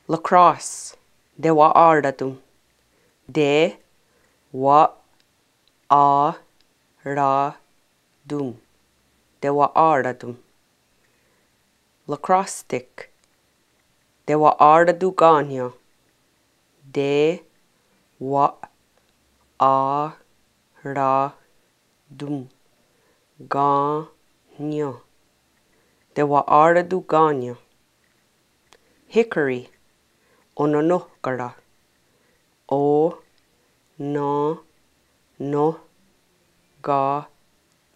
Lacrosse, de wa ardadum. De wa a-ra-dum. De wa ardadum. Lacrosse stick, de wa ardadu ganya. De wa a-ra-dum. Ganya. De wa ardadu ganya. Hickory, ononokara. O no no ga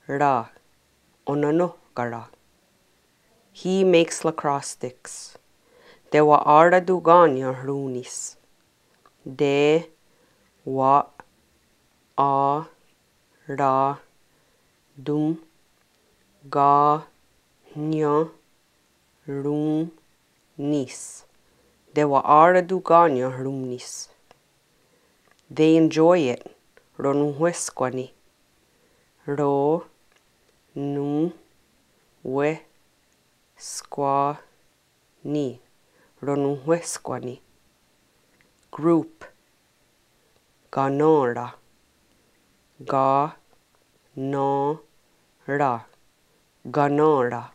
ra. Ononokara. He makes lacrosse sticks. De wa ardadu ganya runis. De wa a-ra-dum. Ganya rumnis. De wa ardadu ganya rumnis. They enjoy it. Ronhuesquani. Ro nu we squani. Ronhuesquani. Group. Ganora. Ga no ra. Ganora.